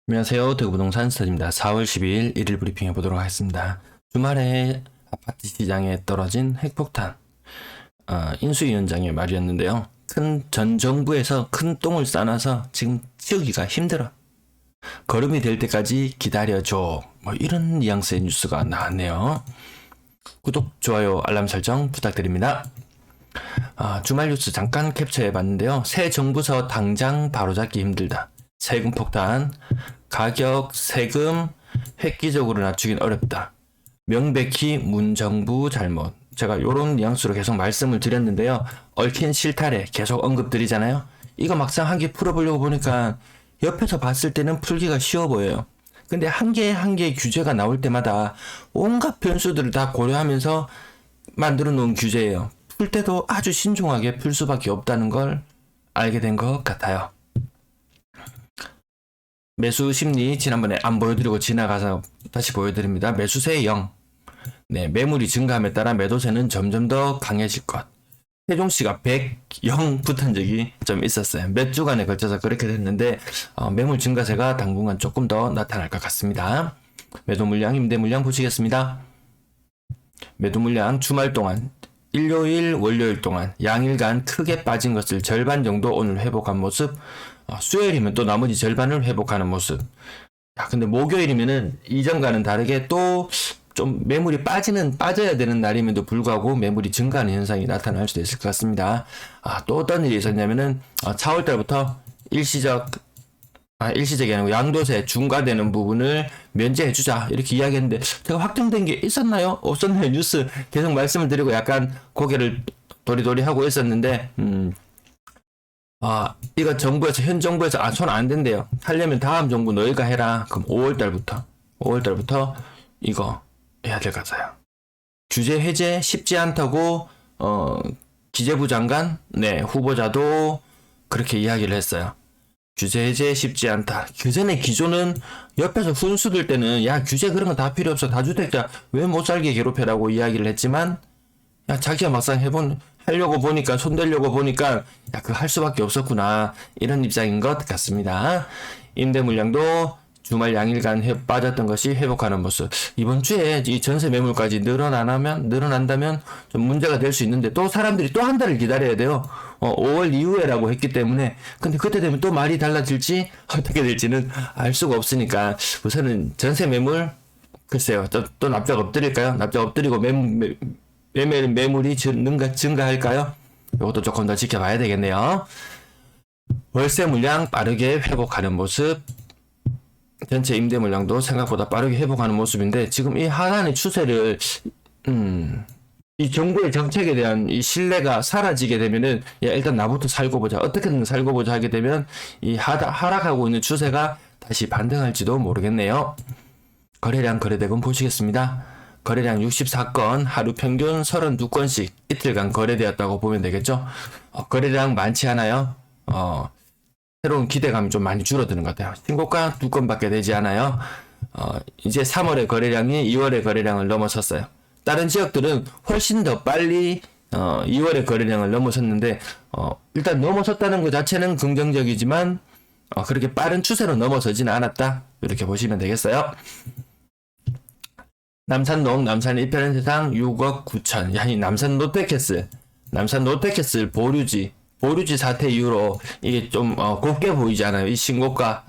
안녕하세요. 대구부동산 스타디입니다. 4월 12일 1일 브리핑 해보도록 하겠습니다. 주말에 아파트 시장에 떨어진 핵폭탄, 인수위원장의 말이었는데요. 전 정부에서 큰 똥을 싸놔서 지금 치우기가 힘들어. 거름이 될 때까지 기다려줘. 뭐 이런 뉘앙스의 뉴스가 나왔네요. 구독, 좋아요, 알람 설정 부탁드립니다. 주말 뉴스 잠깐 캡처해봤는데요. 새 정부서 당장 바로잡기 힘들다. 세금 폭탄, 가격, 세금 획기적으로 낮추긴 어렵다. 명백히 문정부 잘못. 제가 요런 뉘앙스로 계속 말씀을 드렸는데요. 얽힌 실타래 계속 언급드리잖아요. 이거 막상 한 개 풀어보려고 보니까 옆에서 봤을 때는 풀기가 쉬워 보여요. 근데 한 개 한 개 규제가 나올 때마다 온갖 변수들을 다 고려하면서 만들어 놓은 규제예요. 풀 때도 아주 신중하게 풀 수밖에 없다는 걸 알게 된 것 같아요. 매수 심리 지난번에 안 보여드리고 지나가서 다시 보여드립니다. 매수세 0. 네, 매물이 증가함에 따라 매도세는 점점 더 강해질 것. 세종시가 100, 0 붙은 적이 좀 있었어요. 몇 주간에 걸쳐서 그렇게 됐는데 매물 증가세가 당분간 조금 더 나타날 것 같습니다. 매도 물량, 임대 물량 보시겠습니다. 매도 물량 주말 동안 일요일, 월요일 동안 양일간 크게 빠진 것을 절반 정도 오늘 회복한 모습. 수요일이면 또 나머지 절반을 회복하는 모습. 근데 목요일이면은 이전과는 다르게 또 좀 매물이 빠져야 되는 날임에도 불구하고 매물이 증가하는 현상이 나타날 수도 있을 것 같습니다. 또 어떤 일이 있었냐면은 4월달부터 일시적이 아니고 양도세 중과되는 부분을 면제해주자 이렇게 이야기했는데 제가 확정된 게 있었나요? 없었나요? 뉴스 계속 말씀을 드리고 약간 고개를 도리도리 하고 있었는데 이거 현 정부에서 손 안 된대요. 하려면 다음 정부 너희가 해라. 그럼 5월달부터 이거 해야 될 것 같아요. 규제 해제 쉽지 않다고 기재부 장관 후보자도 그렇게 이야기를 했어요. 규제 해제 쉽지 않다. 그 전에 기존은 옆에서 훈수 들 때는 야 규제 그런 거 다 필요 없어. 다주택자 왜 못 살게 괴롭혀라고 이야기를 했지만 야 자기가 막상 하려고 보니까 손대려고 보니까 야 그거 할 수밖에 없었구나 이런 입장인 것 같습니다. 임대 물량도 주말 양일간 빠졌던 것이 회복하는 모습. 이번 주에 이 전세 매물까지 늘어난다면 좀 문제가 될 수 있는데 또 사람들이 또 한 달을 기다려야 돼요. 5월 이후에라고 했기 때문에. 근데 그때 되면 또 말이 달라질지 어떻게 될지는 알 수가 없으니까 우선은 전세 매물 글쎄요. 또 납작 엎드릴까요? 납작 엎드리고 매물이 증가할까요? 이것도 조금 더 지켜봐야 되겠네요. 월세 물량 빠르게 회복하는 모습. 전체 임대 물량도 생각보다 빠르게 회복하는 모습인데 지금 이 하단의 추세를 이 정부의 정책에 대한 이 신뢰가 사라지게 되면은 야 일단 나부터 살고 보자 어떻게든 살고 보자 하게 되면 이 하락하고 있는 추세가 다시 반등할지도 모르겠네요. 거래량 거래대금 보시겠습니다. 거래량 64건, 하루 평균 32건씩 이틀간 거래되었다고 보면 되겠죠. 거래량 많지 않아요. 새로운 기대감이 좀 많이 줄어드는 것 같아요. 신고가 2건밖에 되지 않아요. 이제 3월의 거래량이 2월의 거래량을 넘어섰어요. 다른 지역들은 훨씬 더 빨리 2월의 거래량을 넘어섰는데 일단 넘어섰다는 것 자체는 긍정적이지만 그렇게 빠른 추세로 넘어서지는 않았다. 이렇게 보시면 되겠어요. 남산동 남산 1편의 세상 6억 9천. 아니 남산 롯데캐슬 보류지 사태 이후로 이게 좀 곱게 보이지 않아요. 이 신고가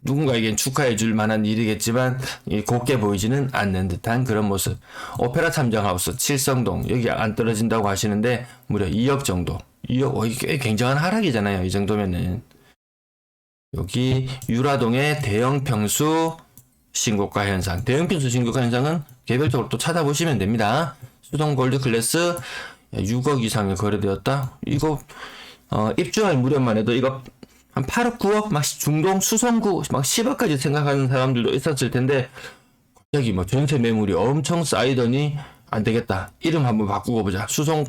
누군가에겐 축하해 줄 만한 일이겠지만 곱게 보이지는 않는 듯한 그런 모습. 오페라 탐정하우스 칠성동 여기 안 떨어진다고 하시는데 무려 2억 정도. 2억 이게 굉장한 하락이잖아요. 이 정도면은. 여기 유라동의 대형 평수 신고가 현상. 대형 평수 신고가 현상은 개별적으로 또 찾아보시면 됩니다. 수동 골드 클래스 6억 이상이 거래되었다. 이거 입주할 무렵만 해도 이거 한 8억 9억 막 중동 수성구 막 10억까지 생각하는 사람들도 있었을 텐데 갑자기 전세 매물이 엄청 쌓이더니 안 되겠다. 이름 한번 바꾸고 보자. 수성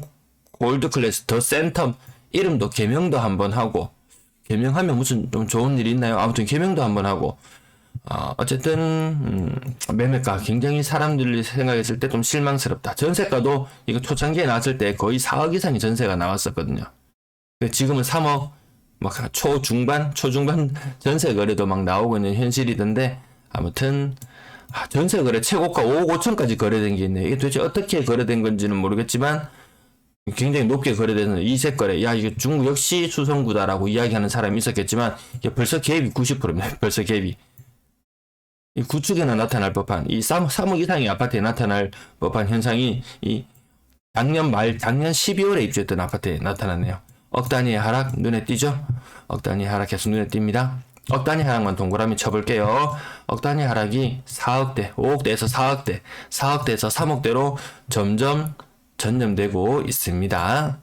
골드 클래스 더 센텀 이름도 개명도 한번 하고 개명하면 무슨 좀 좋은 일이 있나요? 아무튼 개명도 한번 하고 어쨌든 매매가 굉장히 사람들이 생각했을 때 좀 실망스럽다. 전세가도 이거 초창기에 나왔을 때 거의 4억 이상의 전세가 나왔었거든요. 지금은 3억 막 초중반 전세 거래도 막 나오고 있는 현실이던데, 아무튼 전세 거래 최고가 5억 5천까지 거래된 게 있네요. 이게 도대체 어떻게 거래된 건지는 모르겠지만 굉장히 높게 거래되는 이색 거래. 야, 이게 중국 역시 수성구다라고 이야기하는 사람이 있었겠지만 이게 벌써 갭이 90%입니다. 벌써 갭이. 이 구축에나 나타날 법한 이 3억 이상의 아파트에 나타날 법한 현상이 이 작년 12월에 입주했던 아파트에 나타났네요. 억 단위의 하락 눈에 띄죠? 억 단위 하락 계속 눈에 띕니다. 억 단위 하락만 동그라미 쳐볼게요. 억 단위 하락이 4억대, 5억대에서 4억대, 4억대에서 3억대로 점점 전염되고 있습니다.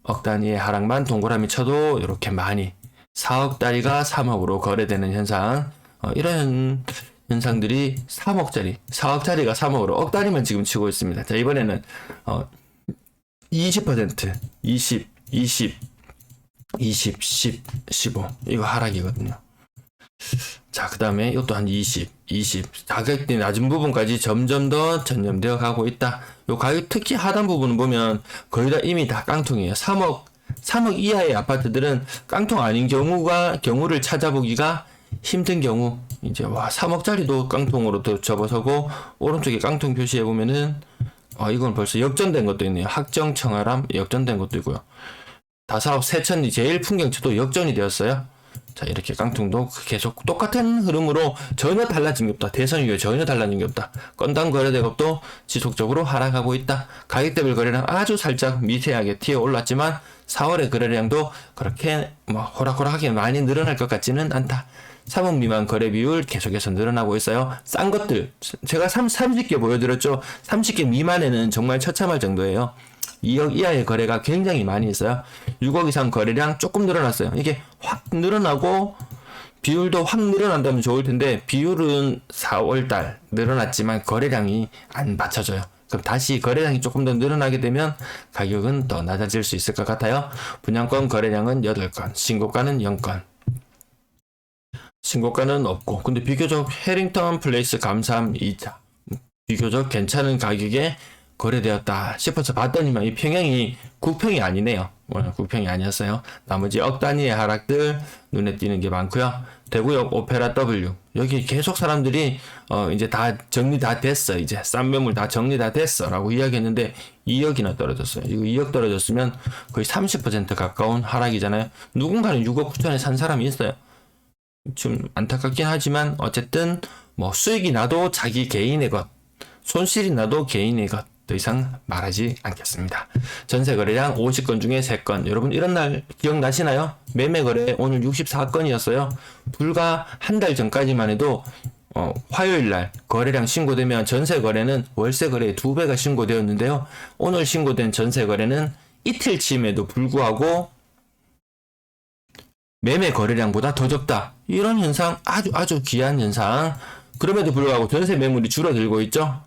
억 단위의 하락만 동그라미 쳐도 이렇게 많이 4억짜리가 3억으로 거래되는 현상, 이런 현상들이 4억짜리가 3억으로 억 단위만 지금 치고 있습니다. 자, 이번에는 20%, 20, 10, 15 이거 하락이거든요. 자, 그 다음에 이것도 한 20 가격대 낮은 부분까지 점점 더 전염되어 가고 있다. 요 가격 특히 하단 부분을 보면 거의 다 이미 다 깡통이에요. 3억 이하의 아파트들은 깡통 아닌 경우를 찾아보기가 힘든 경우, 이제 3억짜리도 깡통으로 또 접어서고, 오른쪽에 깡통 표시해 보면은 이건 벌써 역전된 것도 있네요. 학정 청아람 역전된 것도 있고요. 다사업 세천리 제일 풍경채도 역전이 되었어요. 자, 이렇게 깡통도 계속 똑같은 흐름으로 전혀 달라진 게 없다. 대선 이후에 전혀 달라진 게 없다. 건당 거래대금도 지속적으로 하락하고 있다. 가격대별 거래량 아주 살짝 미세하게 튀어 올랐지만 4월의 거래량도 그렇게 호락호락하게 많이 늘어날 것 같지는 않다. 3억 미만 거래 비율 계속해서 늘어나고 있어요. 싼 것들 제가 30개 보여드렸죠. 30개 미만에는 정말 처참할 정도예요. 2억 이하의 거래가 굉장히 많이 있어요. 6억 이상 거래량 조금 늘어났어요. 이게 확 늘어나고 비율도 확 늘어난다면 좋을 텐데, 비율은 4월달 늘어났지만 거래량이 안 받쳐져요. 그럼 다시 거래량이 조금 더 늘어나게 되면 가격은 더 낮아질 수 있을 것 같아요. 분양권 거래량은 8건, 신고가는 0건. 신고가는 없고, 근데 비교적 해링턴 플레이스 감삼 2차 비교적 괜찮은 가격에 거래되었다 싶어서 봤더니만 이 평형이 9평이 아니네요. 9평이 아니었어요. 나머지 억 단위의 하락들 눈에 띄는 게 많고요. 대구역 오페라 W 여기 계속 사람들이 이제 다 정리 다 됐어, 이제 싼 매물 다 정리 다 됐어 라고 이야기했는데 2억이나 떨어졌어요. 이거 2억 떨어졌으면 거의 30% 가까운 하락이잖아요. 누군가는 6억 9천에 산 사람이 있어요. 좀 안타깝긴 하지만 어쨌든 수익이 나도 자기 개인의 것, 손실이 나도 개인의 것, 더 이상 말하지 않겠습니다. 전세 거래량 50건 중에 3건. 여러분 이런 날 기억나시나요? 매매 거래 오늘 64건이었어요. 불과 한 달 전까지만 해도 화요일 날 거래량 신고되면 전세 거래는 월세 거래의 2배가 신고되었는데요. 오늘 신고된 전세 거래는 이틀치임에도 불구하고 매매 거래량보다 더 적다. 이런 현상 아주 귀한 현상. 그럼에도 불구하고 전세 매물이 줄어들고 있죠.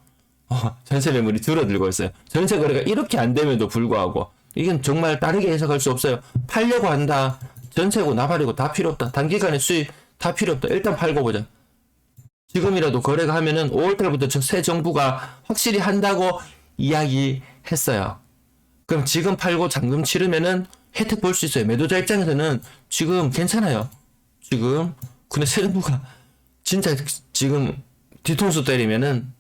전세 매물이 줄어들고 있어요. 전세 거래가 이렇게 안 됨에도 불구하고 이건 정말 다르게 해석할 수 없어요. 팔려고 한다. 전세고 나발이고 다 필요 없다. 단기간에 수익 다 필요 없다. 일단 팔고 보자. 지금이라도 거래가 하면은 5월달부터 새 정부가 확실히 한다고 이야기했어요. 그럼 지금 팔고 잔금 치르면은 혜택 볼 수 있어요. 매도자 입장에서는 지금 괜찮아요. 지금 근데 새 정부가 진짜 지금 뒤통수 때리면은,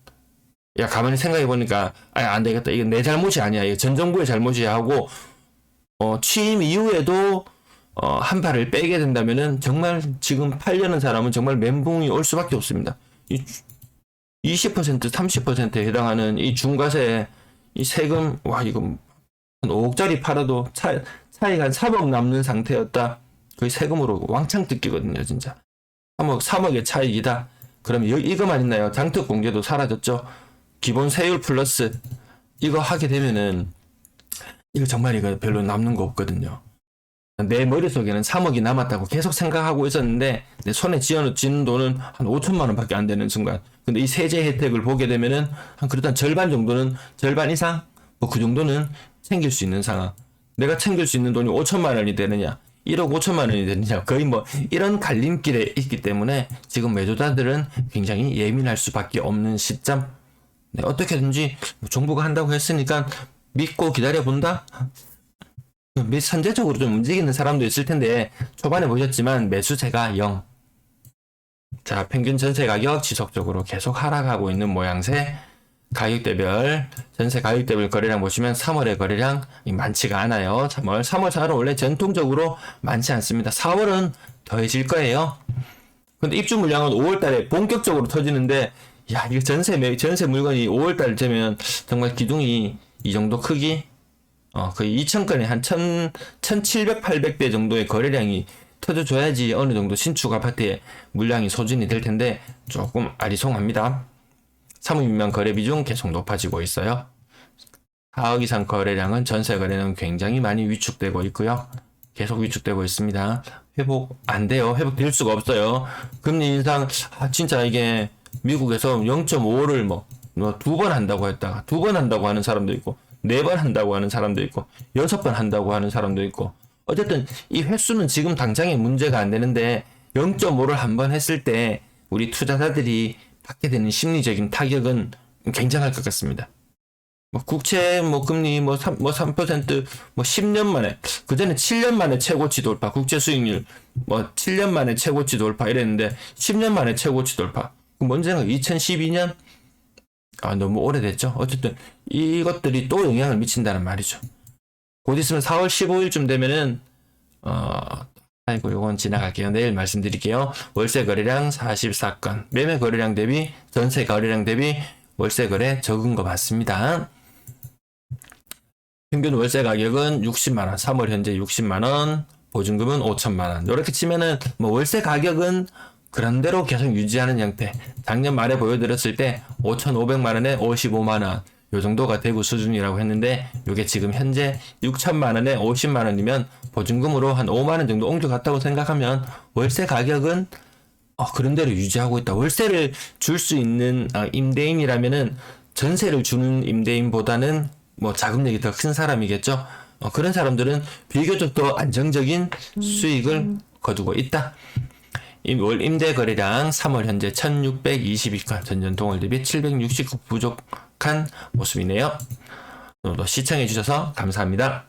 야, 가만히 생각해보니까, 안 되겠다. 이건 내 잘못이 아니야. 이거 전 정부의 잘못이야 하고, 취임 이후에도, 한 발을 빼게 된다면은, 정말 지금 팔려는 사람은 정말 멘붕이 올 수밖에 없습니다. 20%, 30%에 해당하는 이 중과세, 이 세금, 이거, 한 5억짜리 팔아도 차이가 한 3억 남는 상태였다. 거의 세금으로 왕창 뜯기거든요, 진짜. 3억의 차익이다. 그럼 이거만 있나요? 장특 공제도 사라졌죠? 기본 세율 플러스 이거 하게 되면은 이거 정말 이거 별로 남는 거 없거든요. 내 머릿속에는 3억이 남았다고 계속 생각하고 있었는데 내 손에 쥐는 돈은 한 5천만 원밖에 안 되는 순간, 근데 이 세제 혜택을 보게 되면은 그래도 한 절반 정도는, 절반 이상 그 정도는 챙길 수 있는 상황. 내가 챙길 수 있는 돈이 5천만 원이 되느냐 1억 5천만 원이 되느냐, 거의 이런 갈림길에 있기 때문에 지금 매도자들은 굉장히 예민할 수밖에 없는 시점. 네, 어떻게든지 정부가 한다고 했으니까 믿고 기다려본다? 선제적으로 좀 움직이는 사람도 있을 텐데 초반에 보셨지만 매수세가 0. 자, 평균 전세 가격 지속적으로 계속 하락하고 있는 모양새. 가격대별 전세 가격대별 거래량 보시면 3월의 거래량 많지가 않아요. 3월 4월은 원래 전통적으로 많지 않습니다. 4월은 더해질 거예요. 근데 입주 물량은 5월달에 본격적으로 터지는데, 야, 이거 전세 물건이 5월달 되면 정말 기둥이 이 정도 크기, 거의 2,000건에 한 1,700, 800대 정도의 거래량이 터져줘야지 어느 정도 신축 아파트의 물량이 소진이 될 텐데 조금 아리송합니다. 3억 미만 거래 비중 계속 높아지고 있어요. 4억 이상 거래량은 전세 거래는 굉장히 많이 위축되고 있고요. 계속 위축되고 있습니다. 회복 안 돼요. 회복될 수가 없어요. 금리 인상, 진짜 이게 미국에서 0.5를 두 번 한다고 했다가 2번 한다고 하는 사람도 있고 4번 한다고 하는 사람도 있고 6번 한다고 하는 사람도 있고, 어쨌든 이 횟수는 지금 당장에 문제가 안 되는데 0.5를 한 번 했을 때 우리 투자자들이 받게 되는 심리적인 타격은 굉장할 것 같습니다. 국채 금리 3% 10년 만에, 그전에 7년 만에 최고치 돌파, 국채 수익률 7년 만에 최고치 돌파 이랬는데 10년 만에 최고치 돌파. 그럼 언제가 2012년? 너무 오래됐죠. 어쨌든 이것들이 또 영향을 미친다는 말이죠. 곧 있으면 4월 15일쯤 되면은 요건 지나갈게요. 내일 말씀드릴게요. 월세 거래량 44건, 매매 거래량 대비 전세 거래량 대비 월세 거래 적은 거 맞습니다. 평균 월세 가격은 60만원, 3월 현재 60만원, 보증금은 5천만원. 이렇게 치면은 월세 가격은 그런대로 계속 유지하는 형태. 작년 말에 보여드렸을 때 5,500만원에 55만원 요 정도가 대구 수준이라고 했는데, 요게 지금 현재 6천만원에 50만원이면 보증금으로 한 5만원 정도 옮겨갔다고 생각하면 월세 가격은 그런대로 유지하고 있다. 월세를 줄 수 있는 임대인이라면은 전세를 주는 임대인보다는 자금력이 더 큰 사람이겠죠. 그런 사람들은 비교적 더 안정적인 수익을 거두고 있다. 월 임대 거래량 3월 현재 1622건, 전년 동월 대비 769 부족한 모습이네요. 오늘도 시청해 주셔서 감사합니다.